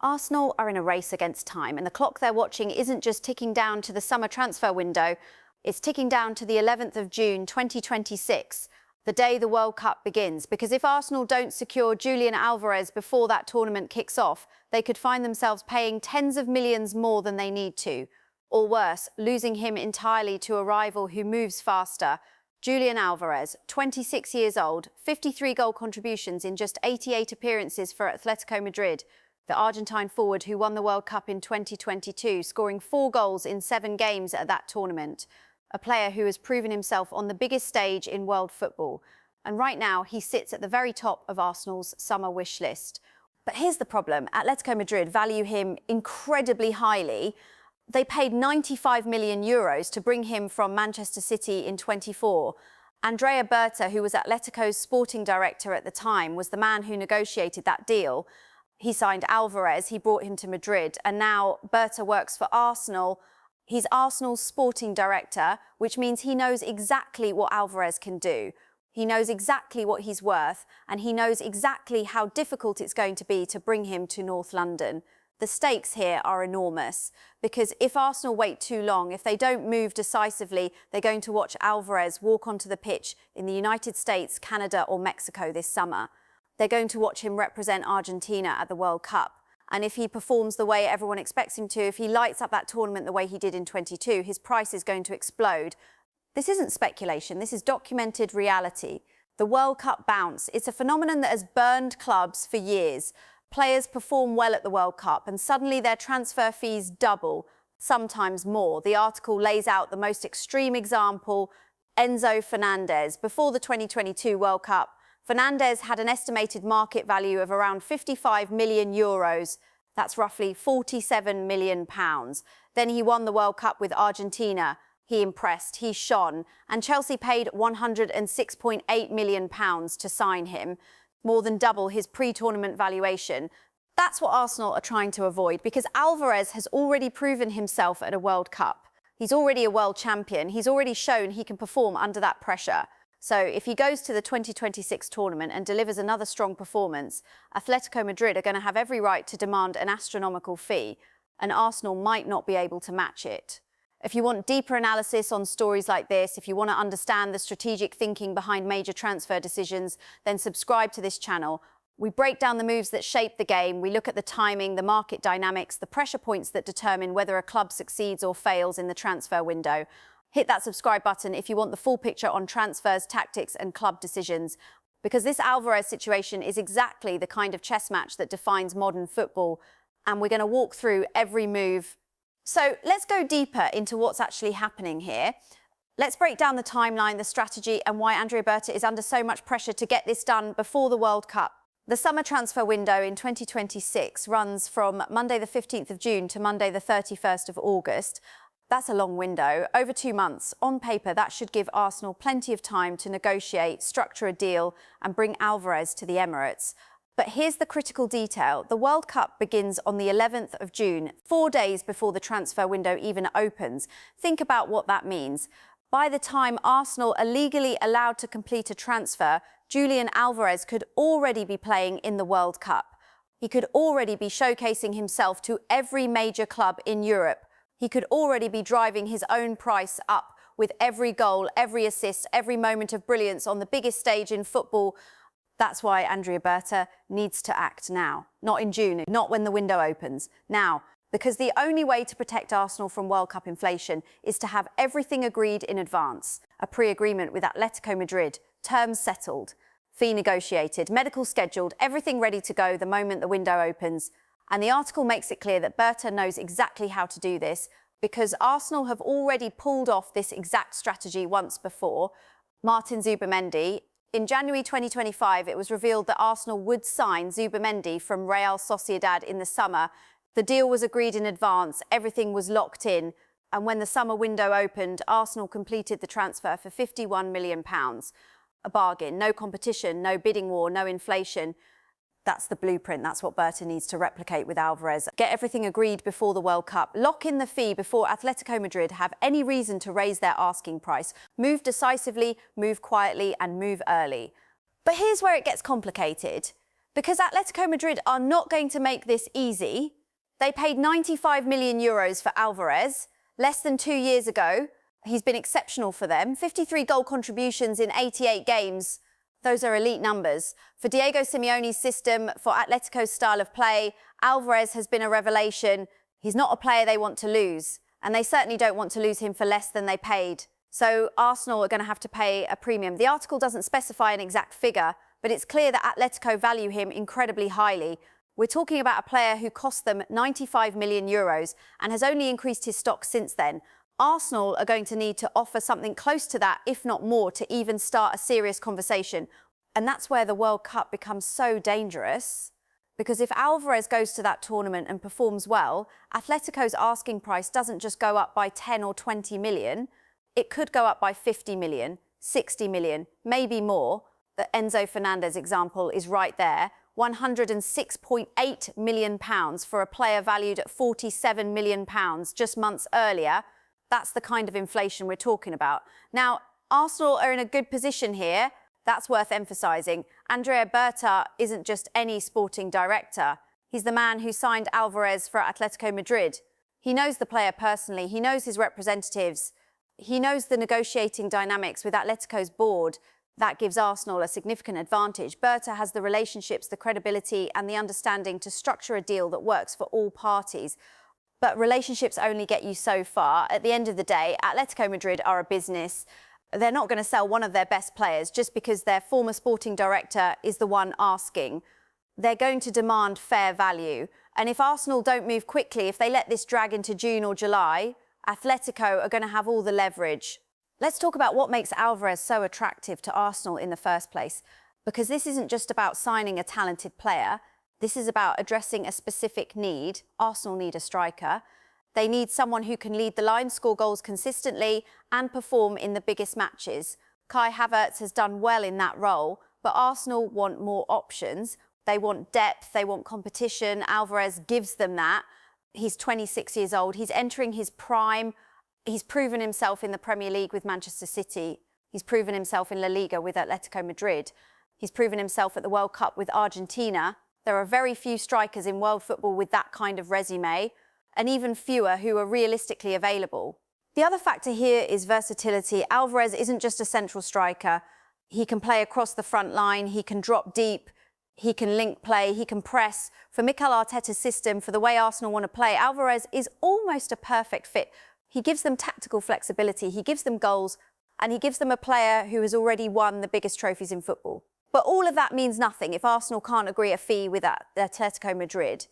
Arsenal are in a race against time, and the clock they're watching isn't just ticking down to the summer transfer window, it's ticking down to the 11th of June 2026, the day the World Cup begins. Because if Arsenal don't secure Julian Alvarez before that tournament kicks off, they could find themselves paying tens of millions more than they need to. Or worse, losing him entirely to a rival who moves faster. Julian Alvarez, 26 years old, 53 goal contributions in just 88 appearances for Atletico Madrid. The Argentine forward who won the World Cup in 2022, scoring 4 goals in 7 games at that tournament. A player who has proven himself on the biggest stage in world football. And right now, he sits at the very top of Arsenal's summer wish list. But here's the problem. Atletico Madrid value him incredibly highly. They paid 95 million euros to bring him from Manchester City in 24. Andrea Berta, who was Atletico's sporting director at the time, was the man who negotiated that deal. He signed Alvarez, he brought him to Madrid, and now Berta works for Arsenal. He's Arsenal's sporting director, which means he knows exactly what Alvarez can do. He knows exactly what he's worth, and he knows exactly how difficult it's going to be to bring him to North London. The stakes here are enormous, because if Arsenal wait too long, if they don't move decisively, they're going to watch Alvarez walk onto the pitch in the United States, Canada or Mexico this summer. They're going to watch him represent Argentina at the World Cup. And if he performs the way everyone expects him to, if he lights up that tournament the way he did in 22, his price is going to explode. This isn't speculation, this is documented reality. The World Cup bounce, it's a phenomenon that has burned clubs for years. Players perform well at the World Cup and suddenly their transfer fees double, sometimes more. The article lays out the most extreme example, Enzo Fernandez. Before the 2022 World Cup, Fernandez had an estimated market value of around 55 million euros. That's roughly 47 million pounds. Then he won the World Cup with Argentina. He impressed, he shone, and Chelsea paid 106.8 million pounds to sign him, more than double his pre-tournament valuation. That's what Arsenal are trying to avoid, because Alvarez has already proven himself at a World Cup. He's already a world champion. He's already shown he can perform under that pressure. So if he goes to the 2026 tournament and delivers another strong performance, Atletico Madrid are going to have every right to demand an astronomical fee, and Arsenal might not be able to match it. If you want deeper analysis on stories like this, if you want to understand the strategic thinking behind major transfer decisions, then subscribe to this channel. We break down the moves that shape the game, we look at the timing, the market dynamics, the pressure points that determine whether a club succeeds or fails in the transfer window. Hit that subscribe button if you want the full picture on transfers, tactics and club decisions, because this Alvarez situation is exactly the kind of chess match that defines modern football, and we're going to walk through every move. So let's go deeper into what's actually happening here. Let's break down the timeline, the strategy and why Andrea Berta is under so much pressure to get this done before the World Cup. The summer transfer window in 2026 runs from Monday the 15th of June to Monday the 31st of August. That's a long window, over 2 months. On paper, that should give Arsenal plenty of time to negotiate, structure a deal and bring Alvarez to the Emirates. But here's the critical detail. The World Cup begins on the 11th of June, 4 days before the transfer window even opens. Think about what that means. By the time Arsenal are legally allowed to complete a transfer, Julian Alvarez could already be playing in the World Cup. He could already be showcasing himself to every major club in Europe. He could already be driving his own price up with every goal, every assist, every moment of brilliance on the biggest stage in football. That's why Andrea Berta needs to act now. Not in June, not when the window opens. Now, because the only way to protect Arsenal from World Cup inflation is to have everything agreed in advance. A pre-agreement with Atletico Madrid, terms settled, fee negotiated, medical scheduled, everything ready to go the moment the window opens. And the article makes it clear that Berta knows exactly how to do this, because Arsenal have already pulled off this exact strategy once before. Martin Zubimendi. In January 2025, it was revealed that Arsenal would sign Zubimendi from Real Sociedad in the summer. The deal was agreed in advance, everything was locked in, and when the summer window opened, Arsenal completed the transfer for £51 million. A bargain, no competition, no bidding war, no inflation. That's the blueprint. That's what Berta needs to replicate with Alvarez. Get everything agreed before the World Cup. Lock in the fee before Atletico Madrid have any reason to raise their asking price. Move decisively, move quietly and move early. But here's where it gets complicated. Because Atletico Madrid are not going to make this easy. They paid 95 million euros for Alvarez less than 2 years ago. He's been exceptional for them. 53 goal contributions in 88 games. Those are elite numbers. For Diego Simeone's system, for Atletico's style of play, Alvarez has been a revelation. He's not a player they want to lose, and they certainly don't want to lose him for less than they paid. So Arsenal are going to have to pay a premium. The article doesn't specify an exact figure, but it's clear that Atletico value him incredibly highly. We're talking about a player who cost them 95 million euros and has only increased his stock since then. Arsenal are going to need to offer something close to that, if not more, to even start a serious conversation. And that's where the World Cup becomes so dangerous. Because if Alvarez goes to that tournament and performs well, Atletico's asking price doesn't just go up by 10 or 20 million. It could go up by 50 million, 60 million, maybe more. The Enzo Fernandez example is right there. £106.8 million for a player valued at £47 million just months earlier. That's the kind of inflation we're talking about. Now, Arsenal are in a good position here. That's worth emphasising. Andrea Berta isn't just any sporting director. He's the man who signed Alvarez for Atletico Madrid. He knows the player personally. He knows his representatives. He knows the negotiating dynamics with Atletico's board. That gives Arsenal a significant advantage. Berta has the relationships, the credibility and the understanding to structure a deal that works for all parties. But relationships only get you so far. At the end of the day, Atletico Madrid are a business. They're not going to sell one of their best players just because their former sporting director is the one asking. They're going to demand fair value. And if Arsenal don't move quickly, if they let this drag into June or July, Atletico are going to have all the leverage. Let's talk about what makes Alvarez so attractive to Arsenal in the first place. Because this isn't just about signing a talented player. This is about addressing a specific need. Arsenal need a striker. They need someone who can lead the line, score goals consistently and perform in the biggest matches. Kai Havertz has done well in that role, but Arsenal want more options. They want depth, they want competition. Alvarez gives them that. He's 26 years old. He's entering his prime. He's proven himself in the Premier League with Manchester City. He's proven himself in La Liga with Atletico Madrid. He's proven himself at the World Cup with Argentina. There are very few strikers in world football with that kind of resume, and even fewer who are realistically available. The other factor here is versatility. Alvarez isn't just a central striker. He can play across the front line, he can drop deep, he can link play, he can press. For Mikel Arteta's system, for the way Arsenal want to play, Alvarez is almost a perfect fit. He gives them tactical flexibility, he gives them goals, and he gives them a player who has already won the biggest trophies in football. But all of that means nothing if Arsenal can't agree a fee with Atletico Madrid.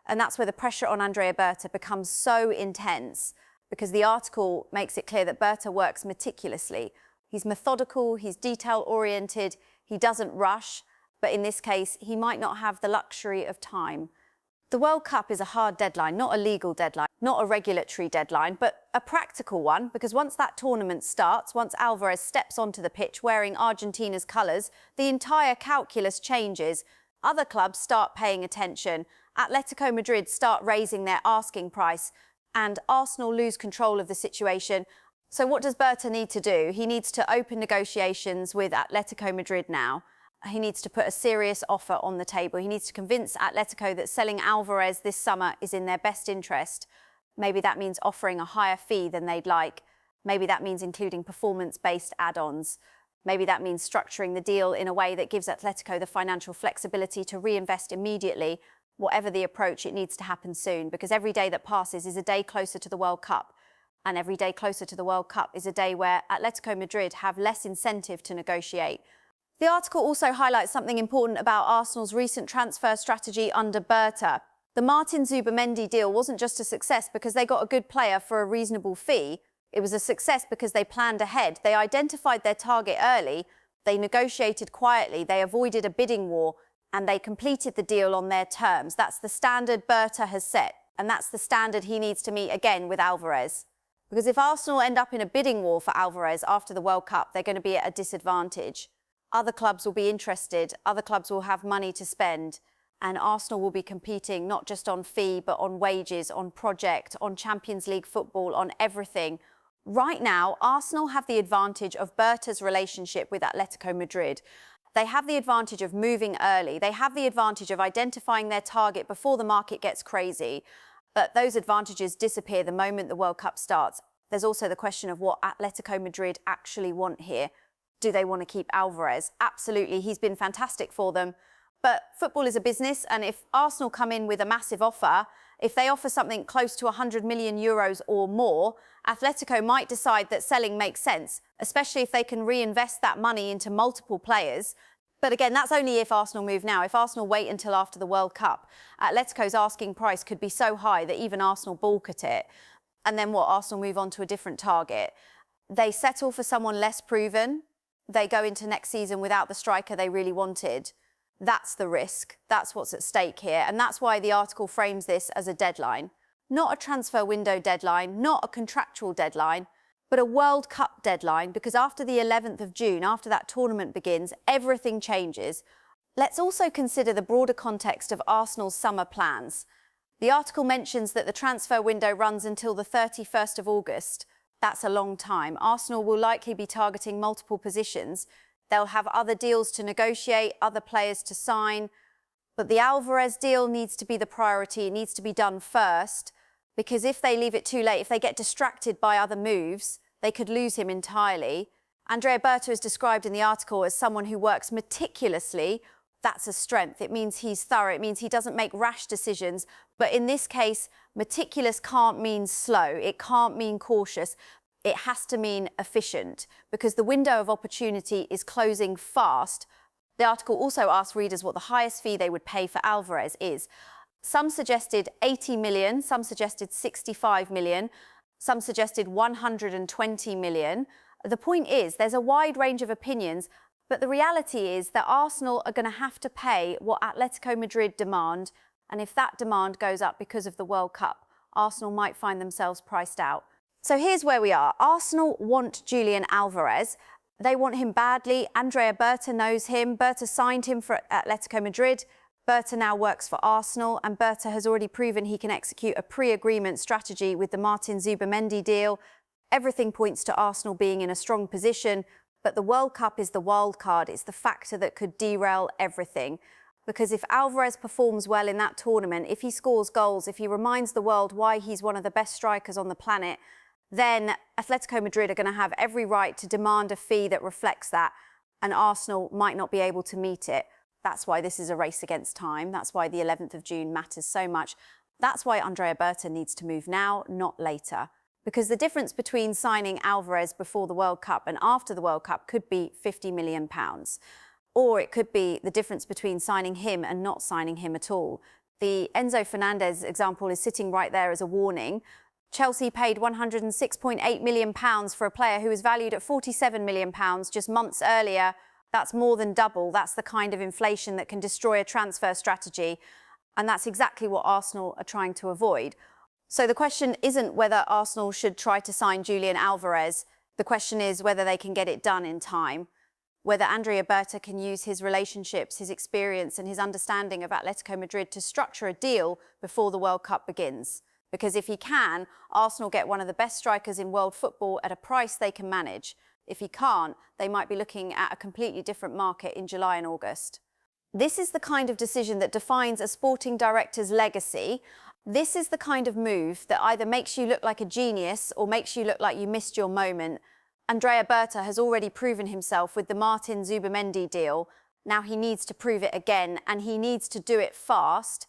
And that's where the pressure on Andrea Berta becomes so intense, because the article makes it clear that Berta works meticulously. He's methodical, he's detail-oriented, he doesn't rush, but in this case, he might not have the luxury of time. The World Cup is a hard deadline, not a legal deadline, not a regulatory deadline, but a practical one, because once that tournament starts, once Alvarez steps onto the pitch wearing Argentina's colours, the entire calculus changes. Other clubs start paying attention. Atletico Madrid start raising their asking price, and Arsenal lose control of the situation. So what does Berta need to do? He needs to open negotiations with Atletico Madrid now. He needs to put a serious offer on the table. He needs to convince Atletico that selling Alvarez this summer is in their best interest. Maybe that means offering a higher fee than they'd like. Maybe that means including performance-based add-ons. Maybe that means structuring the deal in a way that gives Atletico the financial flexibility to reinvest immediately. Whatever the approach, it needs to happen soon, because every day that passes is a day closer to the World Cup. And every day closer to the World Cup is a day where Atletico Madrid have less incentive to negotiate. The article also highlights something important about Arsenal's recent transfer strategy under Berta. The Martin Zubimendi deal wasn't just a success because they got a good player for a reasonable fee. It was a success because they planned ahead. They identified their target early. They negotiated quietly. They avoided a bidding war, and they completed the deal on their terms. That's the standard Berta has set, and that's the standard he needs to meet again with Alvarez. Because if Arsenal end up in a bidding war for Alvarez after the World Cup, they're going to be at a disadvantage. Other clubs will be interested, other clubs will have money to spend, and Arsenal will be competing not just on fee, but on wages, on project, on Champions League football, on everything. Right now, Arsenal have the advantage of Berta's relationship with Atletico Madrid. They have the advantage of moving early. They have the advantage of identifying their target before the market gets crazy. But those advantages disappear the moment the World Cup starts. There's also the question of what Atletico Madrid actually want here. Do they want to keep Alvarez? Absolutely, he's been fantastic for them. But football is a business, and if Arsenal come in with a massive offer, if they offer something close to 100 million euros or more, Atletico might decide that selling makes sense, especially if they can reinvest that money into multiple players. But again, that's only if Arsenal move now. If Arsenal wait until after the World Cup, Atletico's asking price could be so high that even Arsenal balk at it. And then what? Arsenal move on to a different target. They settle for someone less proven. They go into next season without the striker they really wanted. That's the risk. That's what's at stake here. And that's why the article frames this as a deadline. Not a transfer window deadline, not a contractual deadline, but a World Cup deadline, because after the 11th of June, after that tournament begins, everything changes. Let's also consider the broader context of Arsenal's summer plans. The article mentions that the transfer window runs until the 31st of August. That's a long time. Arsenal will likely be targeting multiple positions. They'll have other deals to negotiate, other players to sign. But the Alvarez deal needs to be the priority. It needs to be done first, because if they leave it too late, if they get distracted by other moves, they could lose him entirely. Andrea Berta is described in the article as someone who works meticulously. That's a strength. It means he's thorough. It means he doesn't make rash decisions. But in this case, meticulous can't mean slow. It can't mean cautious. It has to mean efficient, because the window of opportunity is closing fast. The article also asks readers what the highest fee they would pay for Alvarez is. Some suggested 80 million, some suggested 65 million, some suggested 120 million. The point is, there's a wide range of opinions, but the reality is that Arsenal are going to have to pay what Atletico Madrid demand, and if that demand goes up because of the World Cup, Arsenal might find themselves priced out. So here's where we are. Arsenal want Julian Alvarez. They want him badly. Andrea Berta knows him. Berta signed him for Atletico Madrid. Berta now works for Arsenal, and Berta has already proven he can execute a pre-agreement strategy with the Martin Zubimendi deal. Everything points to Arsenal being in a strong position, but the World Cup is the wild card. It's the factor that could derail everything. Because if Alvarez performs well in that tournament, if he scores goals, if he reminds the world why he's one of the best strikers on the planet, then Atletico Madrid are going to have every right to demand a fee that reflects that, and Arsenal might not be able to meet it. That's why this is a race against time. That's why the 11th of June matters so much. That's why Andrea Berta needs to move now, not later. Because the difference between signing Alvarez before the World Cup and after the World Cup could be £50 million. Or it could be the difference between signing him and not signing him at all. The Enzo Fernandez example is sitting right there as a warning. Chelsea paid £106.8 million for a player who was valued at £47 million just months earlier. That's more than double. That's the kind of inflation that can destroy a transfer strategy. And that's exactly what Arsenal are trying to avoid. So the question isn't whether Arsenal should try to sign Julian Alvarez. The question is whether they can get it done in time. Whether Andrea Berta can use his relationships, his experience and his understanding of Atletico Madrid to structure a deal before the World Cup begins. Because if he can, Arsenal get one of the best strikers in world football at a price they can manage. If he can't, they might be looking at a completely different market in July and August. This is the kind of decision that defines a sporting director's legacy. This is the kind of move that either makes you look like a genius or makes you look like you missed your moment. Andrea Berta has already proven himself with the Martin Zubimendi deal. Now he needs to prove it again, and he needs to do it fast.